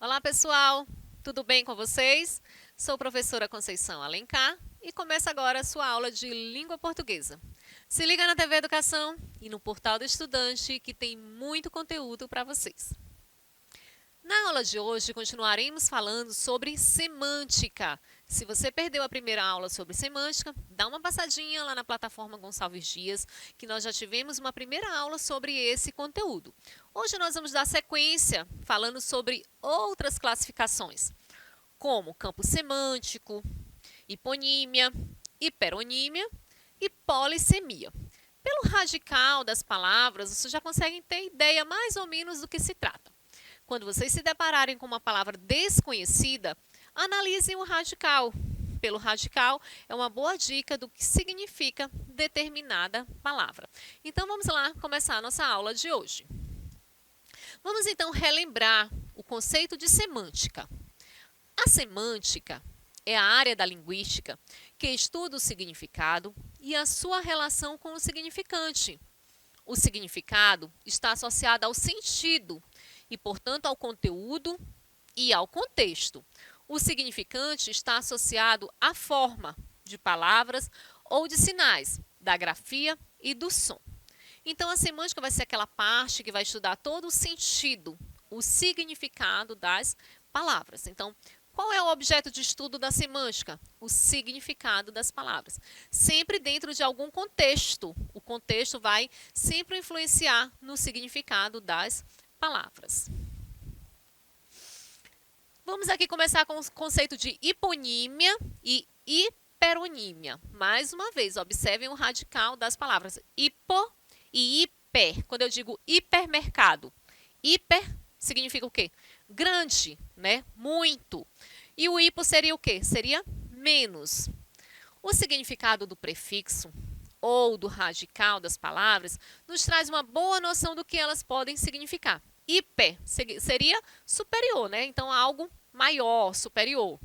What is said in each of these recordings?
Olá, pessoal! Tudo bem com vocês? Sou professora Conceição Alencar e começa agora a sua aula de língua portuguesa. Se liga na TV Educação e no Portal do Estudante, que tem muito conteúdo para vocês. Na aula de hoje, continuaremos falando sobre semântica. Se você perdeu a primeira aula sobre semântica, dá uma passadinha lá na plataforma Gonçalves Dias, que nós já tivemos uma primeira aula sobre esse conteúdo. Hoje nós vamos dar sequência falando sobre outras classificações, como campo semântico, hiponímia, hiperonímia e polissemia. Pelo radical das palavras, vocês já conseguem ter ideia mais ou menos do que se trata. Quando vocês se depararem com uma palavra desconhecida, analisem o radical. Pelo radical, é uma boa dica do que significa determinada palavra. Então, vamos lá começar a nossa aula de hoje. Vamos, então, relembrar o conceito de semântica. A semântica é a área da linguística que estuda o significado e a sua relação com o significante. O significado está associado ao sentido e, portanto, ao conteúdo e ao contexto. O significante está associado à forma de palavras ou de sinais, da grafia e do som. Então, a semântica vai ser aquela parte que vai estudar todo o sentido, o significado das palavras. Então, qual é o objeto de estudo da semântica? O significado das palavras. Sempre dentro de algum contexto. O contexto vai sempre influenciar no significado das palavras. Vamos aqui começar com o conceito de hiponímia e hiperonímia. Mais uma vez, observem o radical das palavras hipo e hiper. Quando eu digo hipermercado, hiper significa o quê? Grande, né? Muito. E o hipo seria o quê? Seria menos. O significado do prefixo ou do radical das palavras nos traz uma boa noção do que elas podem significar. Hiper seria superior, né? Então, algo maior, superior.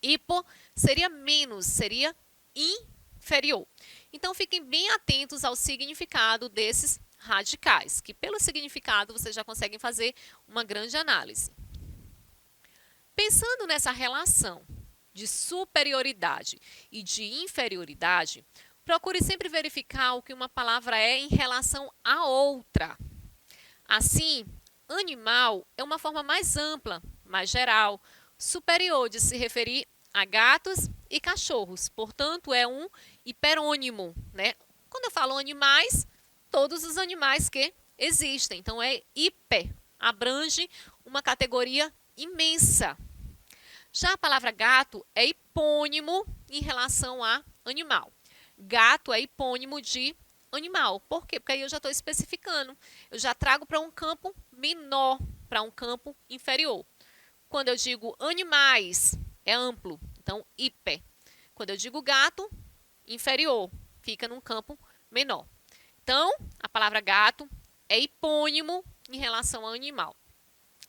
Hipo seria menos, seria inferior. Então, fiquem bem atentos ao significado desses radicais, que pelo significado vocês já conseguem fazer uma grande análise. Pensando nessa relação de superioridade e de inferioridade, procure sempre verificar o que uma palavra é em relação à outra. Assim, animal é uma forma mais ampla, mais geral, superior de se referir a gatos e cachorros. Portanto, é um hiperônimo, né? Quando eu falo animais, todos os animais que existem. Então, é hiper, abrange uma categoria imensa. Já a palavra gato é hipônimo em relação a animal. Gato é hipônimo de animal. Por quê? Porque aí eu já estou especificando. Eu já trago para um campo menor, para um campo inferior. Quando eu digo animais, é amplo. Então, hiper. Quando eu digo gato, inferior. Fica num campo menor. Então, a palavra gato é hipônimo em relação ao animal.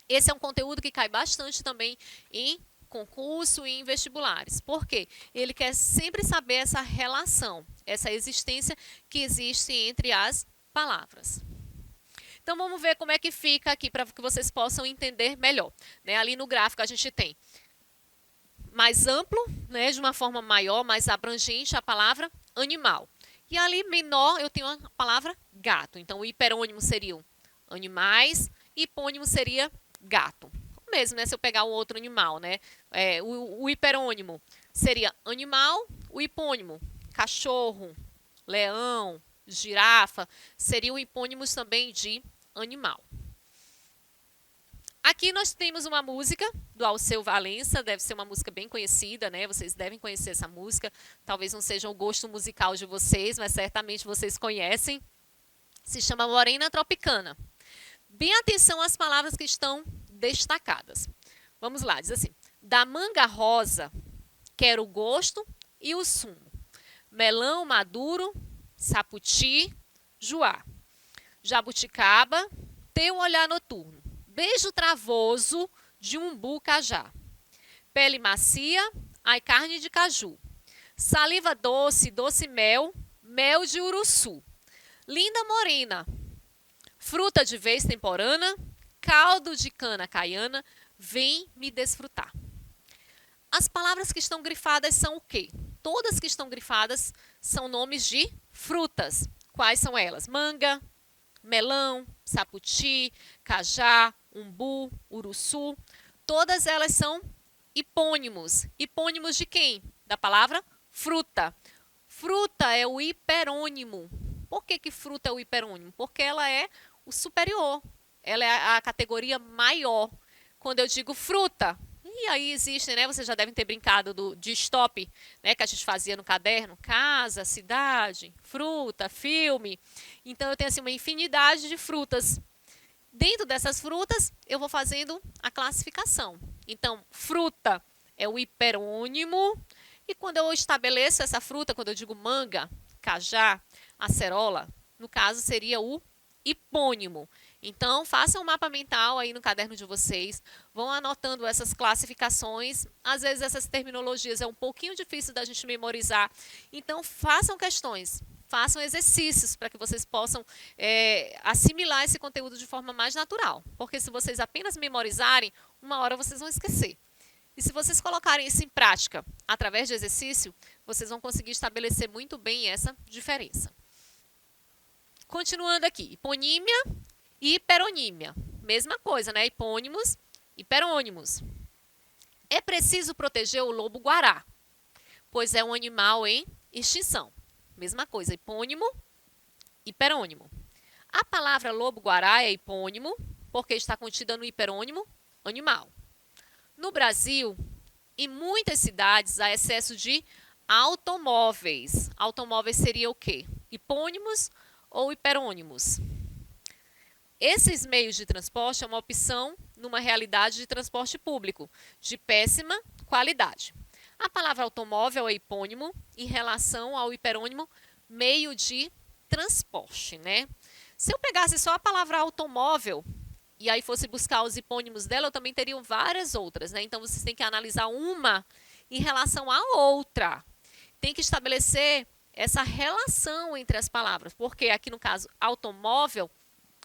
Esse é um conteúdo que cai bastante também em concurso e em vestibulares. Por quê? Ele quer sempre saber essa relação, essa existência que existe entre as palavras. Então, vamos ver como é que fica aqui para que vocês possam entender melhor. Né? Ali no gráfico a gente tem mais amplo, né, de uma forma maior, mais abrangente, a palavra animal. E ali menor eu tenho a palavra gato. Então, o hiperônimo seriam animais, hipônimo seria gato. Mesmo, né? Se eu pegar um outro animal, né? O hiperônimo seria animal, o hipônimo, cachorro, leão, girafa, seriam hipônimos também de animal. Aqui nós temos uma música do Alceu Valença, deve ser uma música bem conhecida, né? Vocês devem conhecer essa música, talvez não seja o gosto musical de vocês, mas certamente vocês conhecem. Se chama Morena Tropicana. Bem atenção às palavras que estão destacadas. Vamos lá, diz assim: da manga rosa, quero o gosto e o sumo. Melão maduro, saputi, juá. Jabuticaba, teu olhar noturno. Beijo travoso de umbu cajá. Pele macia, Ai, carne de caju. Saliva doce, doce mel, mel de uruçu. Linda morena, fruta de vez temporana, caldo de cana caiana, vem me desfrutar. As palavras que estão grifadas são o quê? Todas que estão grifadas são nomes de frutas. Quais são elas? Manga, melão, saputi, cajá, umbu, uruçu. Todas elas são hipônimos. Hipônimos de quem? Da palavra fruta. Fruta é o hiperônimo. Por que fruta é o hiperônimo? Porque ela é o superior. Ela é a categoria maior. Quando eu digo fruta, e aí existem, né? Vocês já devem ter brincado de stop, né? Que a gente fazia no caderno. Casa, cidade, fruta, filme. Então, eu tenho assim uma infinidade de frutas. Dentro dessas frutas, eu vou fazendo a classificação. Então, fruta é o hiperônimo. E quando eu estabeleço essa fruta, quando eu digo manga, cajá, acerola, no caso seria o hipônimo. Então, façam um mapa mental aí no caderno de vocês, vão anotando essas classificações. Às vezes, essas terminologias é um pouquinho difícil da gente memorizar. Então, façam questões, façam exercícios para que vocês possam assimilar esse conteúdo de forma mais natural. Porque se vocês apenas memorizarem, uma hora vocês vão esquecer. E se vocês colocarem isso em prática através de exercício, vocês vão conseguir estabelecer muito bem essa diferença. Continuando aqui, hiponímia e hiperonímia. Mesma coisa, né? Hipônimos, hiperônimos. É preciso proteger o lobo-guará, pois é um animal em extinção. Mesma coisa, hipônimo, hiperônimo. A palavra lobo-guará é hipônimo, porque está contida no hiperônimo animal. No Brasil, em muitas cidades, há excesso de automóveis. Automóveis seria o quê? Hipônimos ou hiperônimos? Esses meios de transporte é uma opção numa realidade de transporte público, de péssima qualidade. A palavra automóvel é hipônimo em relação ao hiperônimo meio de transporte, né? Se eu pegasse só a palavra automóvel e aí fosse buscar os hipônimos dela, eu também teria várias outras, né? Então, vocês têm que analisar uma em relação à outra. Tem que estabelecer essa relação entre as palavras, porque aqui no caso, automóvel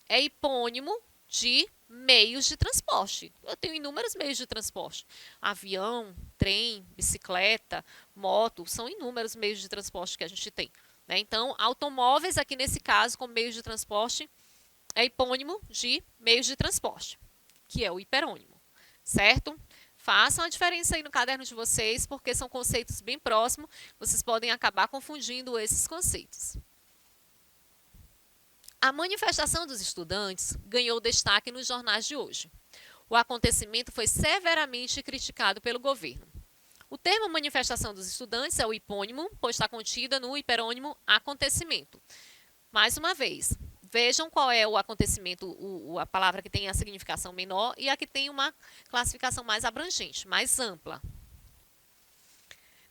é hipônimo de meios de transporte. Eu tenho inúmeros meios de transporte. Avião, trem, bicicleta, moto, são inúmeros meios de transporte que a gente tem, né? Então, automóveis aqui nesse caso, como meios de transporte, é hipônimo de meios de transporte, que é o hiperônimo, certo? Façam a diferença aí no caderno de vocês, porque são conceitos bem próximos, vocês podem acabar confundindo esses conceitos. A manifestação dos estudantes ganhou destaque nos jornais de hoje. O acontecimento foi severamente criticado pelo governo. O termo manifestação dos estudantes é o hipônimo, pois está contida no hiperônimo acontecimento. Mais uma vez, vejam qual é o acontecimento, a palavra que tem a significação menor e a que tem uma classificação mais abrangente, mais ampla.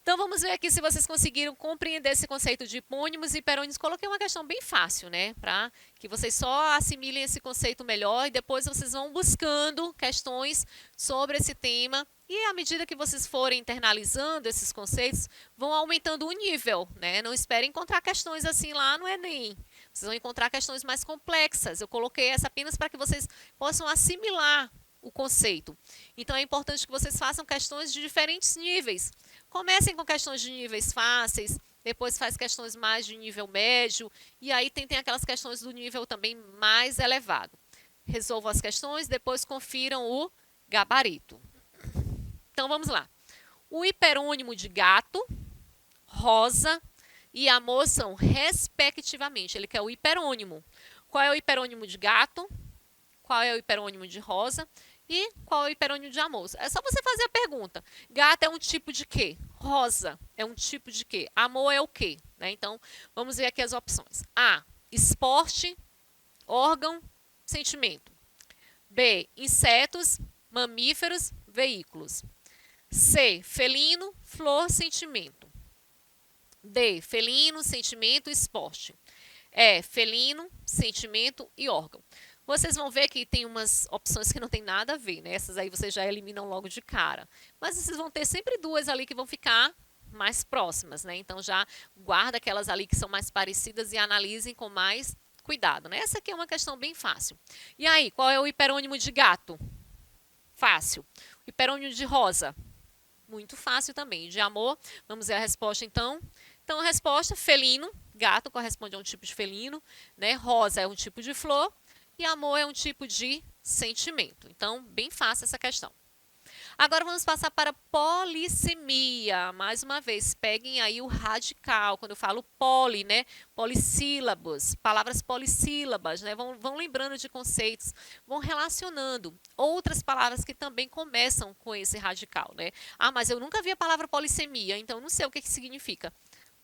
Então, vamos ver aqui se vocês conseguiram compreender esse conceito de hipônimos e hiperônimos. Coloquei uma questão bem fácil, né? Para que vocês só assimilem esse conceito melhor e depois vocês vão buscando questões sobre esse tema. E à medida que vocês forem internalizando esses conceitos, vão aumentando o nível, né? Não esperem encontrar questões assim lá no Enem. Vocês vão encontrar questões mais complexas. Eu coloquei essa apenas para que vocês possam assimilar o conceito. Então, é importante que vocês façam questões de diferentes níveis. Comecem com questões de níveis fáceis, depois faz questões mais de nível médio, e aí tem aquelas questões do nível também mais elevado. Resolvam as questões, depois confiram o gabarito. Então, vamos lá. O hiperônimo de gato, rosa e amor são respectivamente. Ele quer o hiperônimo. Qual é o hiperônimo de gato? Qual é o hiperônimo de rosa? E qual é o hiperônimo de amor? É só você fazer a pergunta. Gato é um tipo de quê? Rosa é um tipo de quê? Amor é o quê? Né? Então, vamos ver aqui as opções. A, esporte, órgão, sentimento. B, insetos, mamíferos, veículos. C, felino, flor, sentimento. D, felino, sentimento, esporte. E, felino, sentimento e órgão. Vocês vão ver que tem umas opções que não tem nada a ver, né? Essas aí vocês já eliminam logo de cara. Mas vocês vão ter sempre duas ali que vão ficar mais próximas, né? Então já guarda aquelas ali que são mais parecidas e analisem com mais cuidado, né? Essa aqui é uma questão bem fácil. E aí, qual é o hiperônimo de gato? Fácil. O hiperônimo de rosa? Muito fácil também. De amor, vamos ver a resposta então. Então, a resposta, felino, gato corresponde a um tipo de felino, né? Rosa é um tipo de flor e amor é um tipo de sentimento. Então, bem fácil essa questão. Agora vamos passar para polissemia. Mais uma vez, peguem aí o radical. Quando eu falo poli, né? Polissílabos, palavras polissílabas, né? Vão lembrando de conceitos, vão relacionando outras palavras que também começam com esse radical, né? Ah, mas eu nunca vi a palavra polissemia, então não sei o que significa.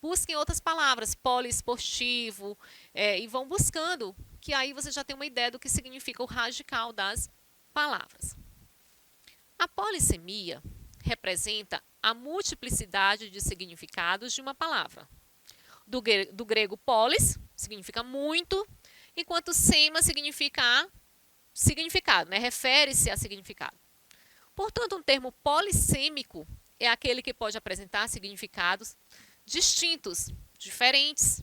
Busquem outras palavras, poliesportivo, e vão buscando, que aí você já tem uma ideia do que significa o radical das palavras. A polissemia representa a multiplicidade de significados de uma palavra. Do grego polis, significa muito, enquanto sema significa significado, né? Refere-se a significado. Portanto, um termo polissêmico é aquele que pode apresentar significados distintos, diferentes,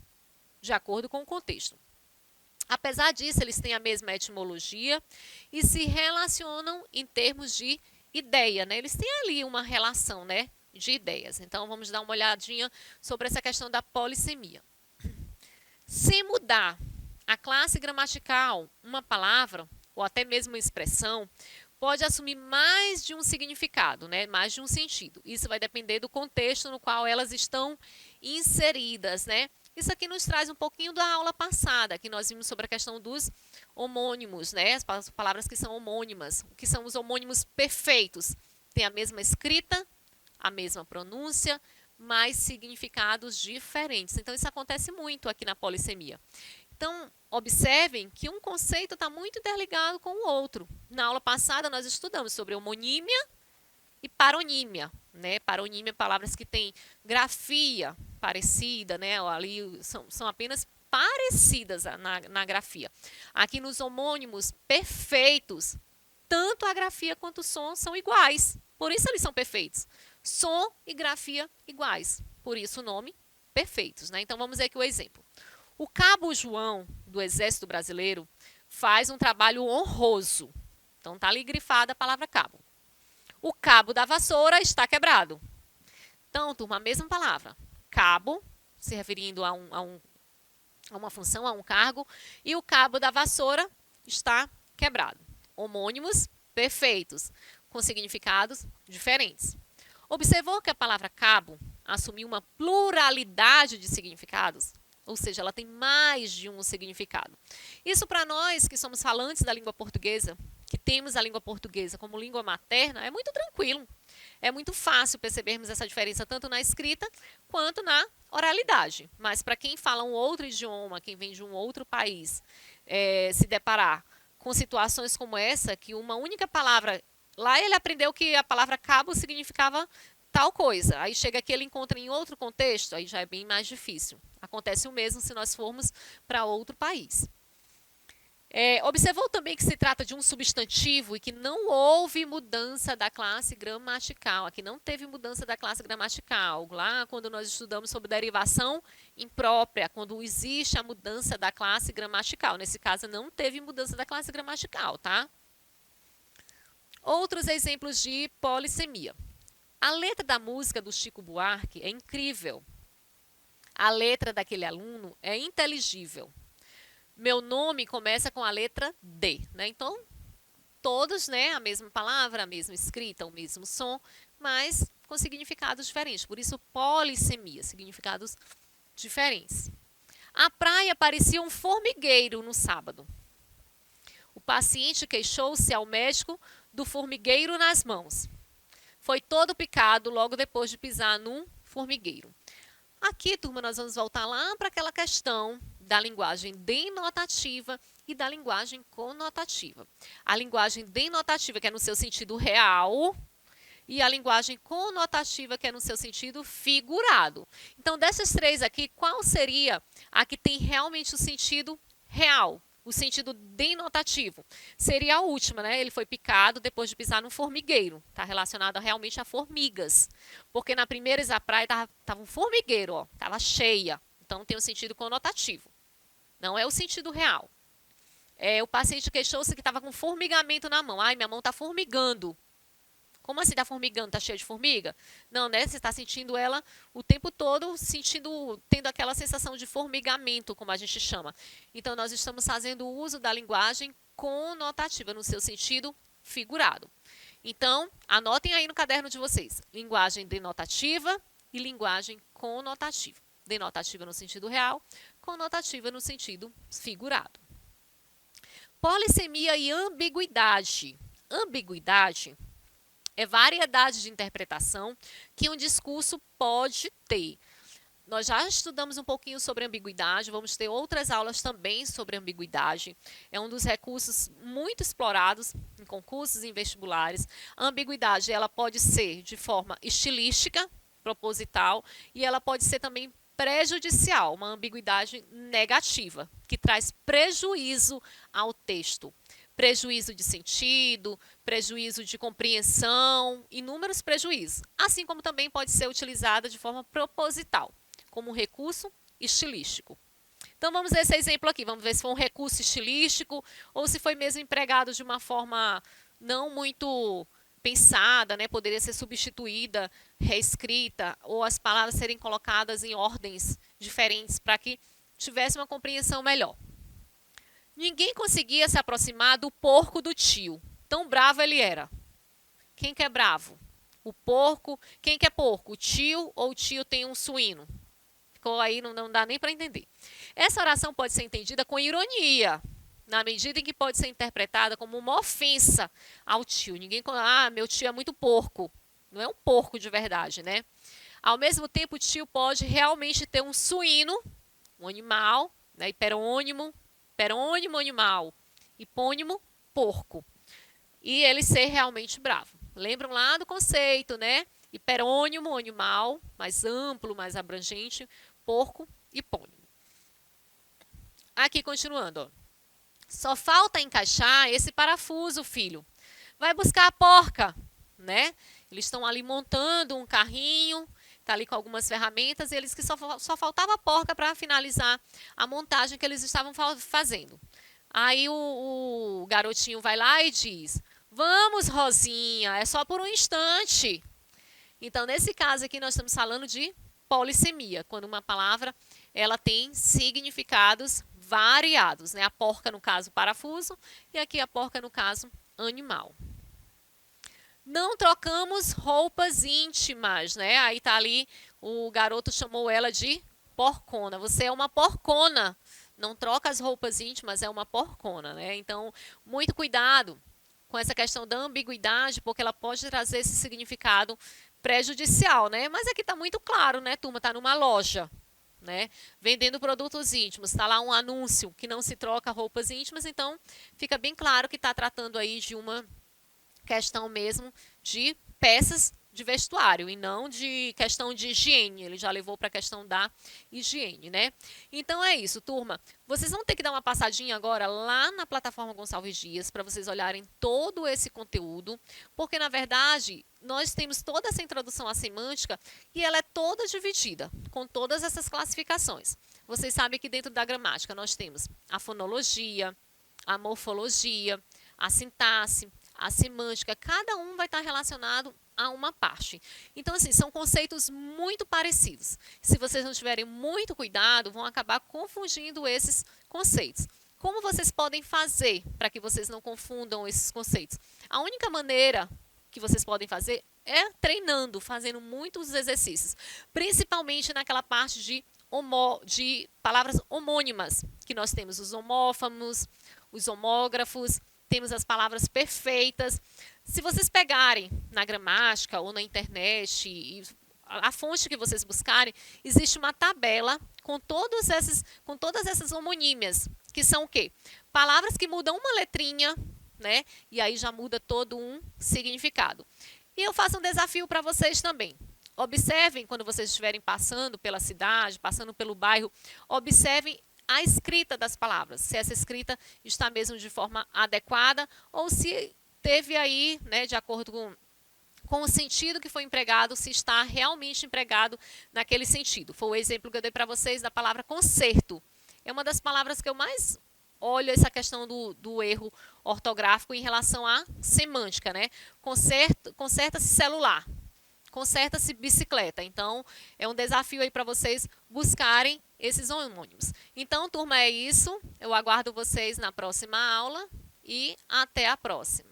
de acordo com o contexto. Apesar disso, eles têm a mesma etimologia e se relacionam em termos de ideia, né? Eles têm ali uma relação, né, de ideias. Então, vamos dar uma olhadinha sobre essa questão da polissemia. Se mudar a classe gramatical, uma palavra, ou até mesmo uma expressão, pode assumir mais de um significado, né? Mais de um sentido. Isso vai depender do contexto no qual elas estão inseridas, né? Isso aqui nos traz um pouquinho da aula passada, que nós vimos sobre a questão dos homônimos, né? As palavras que são homônimas. O que são os homônimos perfeitos? Tem a mesma escrita, a mesma pronúncia, mas significados diferentes. Então, isso acontece muito aqui na polissemia. Então, observem que um conceito está muito interligado com o outro. Na aula passada, nós estudamos sobre homonímia e paronímia, né? Paronímia, palavras que têm grafia parecida, né? Ali são apenas parecidas na grafia. Aqui nos homônimos perfeitos, tanto a grafia quanto o som são iguais. Por isso eles são perfeitos. Som e grafia iguais. Por isso o nome perfeitos, né? Então vamos ver aqui o exemplo. O Cabo João, do Exército Brasileiro, faz um trabalho honroso. Então está ali grifada a palavra cabo. O cabo da vassoura está quebrado. Então, turma, a mesma palavra. Cabo, se referindo a uma função, a um cargo, e o cabo da vassoura está quebrado. Homônimos perfeitos, com significados diferentes. Observou que a palavra cabo assumiu uma pluralidade de significados? Ou seja, ela tem mais de um significado. Isso para nós que somos falantes da língua portuguesa, que temos a língua portuguesa como língua materna, é muito tranquilo. É muito fácil percebermos essa diferença tanto na escrita quanto na oralidade. Mas para quem fala um outro idioma, quem vem de um outro país, se deparar com situações como essa, que uma única palavra... Lá ele aprendeu que a palavra cabo significava tal coisa. Aí chega aqui, ele encontra em outro contexto, aí já é bem mais difícil. Acontece o mesmo se nós formos para outro país. Observou também que se trata de um substantivo e que não houve mudança da classe gramatical. Aqui não teve mudança da classe gramatical. Lá, quando nós estudamos sobre derivação imprópria, quando existe a mudança da classe gramatical. Nesse caso, não teve mudança da classe gramatical, tá? Outros exemplos de polissemia. A letra da música do Chico Buarque é incrível. A letra daquele aluno é inteligível. Meu nome começa com a letra D, né? Então, todos, né, a mesma palavra, a mesma escrita, o mesmo som, mas com significados diferentes. Por isso, polissemia, significados diferentes. A praia parecia um formigueiro no sábado. O paciente queixou-se ao médico do formigueiro nas mãos. Foi todo picado logo depois de pisar num formigueiro. Aqui, turma, nós vamos voltar lá para aquela questão da linguagem denotativa e da linguagem conotativa. A linguagem denotativa, que é no seu sentido real, e a linguagem conotativa, que é no seu sentido figurado. Então, dessas três aqui, qual seria a que tem realmente o sentido real? O sentido denotativo seria a última, né? Ele foi picado depois de pisar num formigueiro. Está relacionado realmente a formigas. Porque na primeira praia estava um formigueiro, ó, estava cheia. Então tem o sentido conotativo. Não é o sentido real. O paciente queixou-se que estava com formigamento na mão. Ai, minha mão está formigando. Como assim está formigando? Está cheia de formiga? Não, né? Você está sentindo ela o tempo todo, tendo aquela sensação de formigamento, como a gente chama. Então, nós estamos fazendo uso da linguagem conotativa, no seu sentido figurado. Então, anotem aí no caderno de vocês. Linguagem denotativa e linguagem conotativa. Denotativa no sentido real, conotativa no sentido figurado. Polissemia e ambiguidade. Ambiguidade é variedade de interpretação que um discurso pode ter. Nós já estudamos um pouquinho sobre ambiguidade, vamos ter outras aulas também sobre ambiguidade. É um dos recursos muito explorados em concursos e em vestibulares. A ambiguidade, ela pode ser de forma estilística, proposital, e ela pode ser também prejudicial, uma ambiguidade negativa, que traz prejuízo ao texto. Prejuízo de sentido, prejuízo de compreensão, inúmeros prejuízos. Assim como também pode ser utilizada de forma proposital, como um recurso estilístico. Então vamos ver esse exemplo aqui, vamos ver se foi um recurso estilístico ou se foi mesmo empregado de uma forma não muito pensada, né? Poderia ser substituída, reescrita, ou as palavras serem colocadas em ordens diferentes para que tivesse uma compreensão melhor. Ninguém conseguia se aproximar do porco do tio. Tão bravo ele era. Quem que é bravo? O porco. Quem que é porco? O tio ou o tio tem um suíno? Ficou aí, não dá nem para entender. Essa oração pode ser entendida com ironia, na medida em que pode ser interpretada como uma ofensa ao tio. Ninguém, meu tio é muito porco. Não é um porco de verdade, né? Ao mesmo tempo, o tio pode realmente ter um suíno, um animal, né? Hiperônimo, animal, hipônimo, porco. E ele ser realmente bravo. Lembram lá do conceito, né? Hiperônimo, animal, mais amplo, mais abrangente, porco, hipônimo. Aqui, continuando, ó. Só falta encaixar esse parafuso, filho. Vai buscar a porca, né? Eles estão ali montando um carrinho, tá ali com algumas ferramentas, e eles que só faltava a porca para finalizar a montagem que eles estavam fazendo. Aí o garotinho vai lá e diz: vamos, Rosinha, é só por um instante. Então, nesse caso aqui, nós estamos falando de polissemia, quando uma palavra ela tem significados variados, né? A porca, no caso, parafuso, e aqui a porca, no caso, animal. Não trocamos roupas íntimas, né? Aí tá ali, o garoto chamou ela de porcona. Você é uma porcona. Não troca as roupas íntimas, é uma porcona, né? Então, muito cuidado com essa questão da ambiguidade, porque ela pode trazer esse significado prejudicial, né? Mas aqui tá muito claro, né, turma? Tá numa loja, né? Vendendo produtos íntimos. Tá lá um anúncio que não se troca roupas íntimas, então fica bem claro que tá tratando aí de uma questão mesmo de peças de vestuário e não de questão de higiene. Ele já levou para a questão da higiene, né? Então é isso, turma. Vocês vão ter que dar uma passadinha agora lá na plataforma Gonçalves Dias para vocês olharem todo esse conteúdo, porque na verdade nós temos toda essa introdução à semântica e ela é toda dividida com todas essas classificações. Vocês sabem que dentro da gramática nós temos a fonologia, a morfologia, a sintaxe, a semântica, cada um vai estar relacionado a uma parte. Então, assim, são conceitos muito parecidos. Se vocês não tiverem muito cuidado, vão acabar confundindo esses conceitos. Como vocês podem fazer para que vocês não confundam esses conceitos? A única maneira que vocês podem fazer é treinando, fazendo muitos exercícios, principalmente naquela parte de palavras homônimas, que nós temos os homófamos, os homógrafos, temos as palavras perfeitas. Se vocês pegarem na gramática ou na internet, e a fonte que vocês buscarem, existe uma tabela com todas essas homonímias, que são o quê? Palavras que mudam uma letrinha, né? E aí já muda todo um significado. E eu faço um desafio para vocês também. Observem, quando vocês estiverem passando pela cidade, passando pelo bairro, observem a escrita das palavras, se essa escrita está mesmo de forma adequada ou se teve aí, né, de acordo com o sentido que foi empregado, se está realmente empregado naquele sentido. Foi o exemplo que eu dei para vocês da palavra concerto. É uma das palavras que eu mais olho essa questão do erro ortográfico em relação à semântica, né? Conserta-se celular, conserta-se bicicleta. Então, é um desafio aí para vocês buscarem esses homônimos. Então, turma, é isso. Eu aguardo vocês na próxima aula e até a próxima.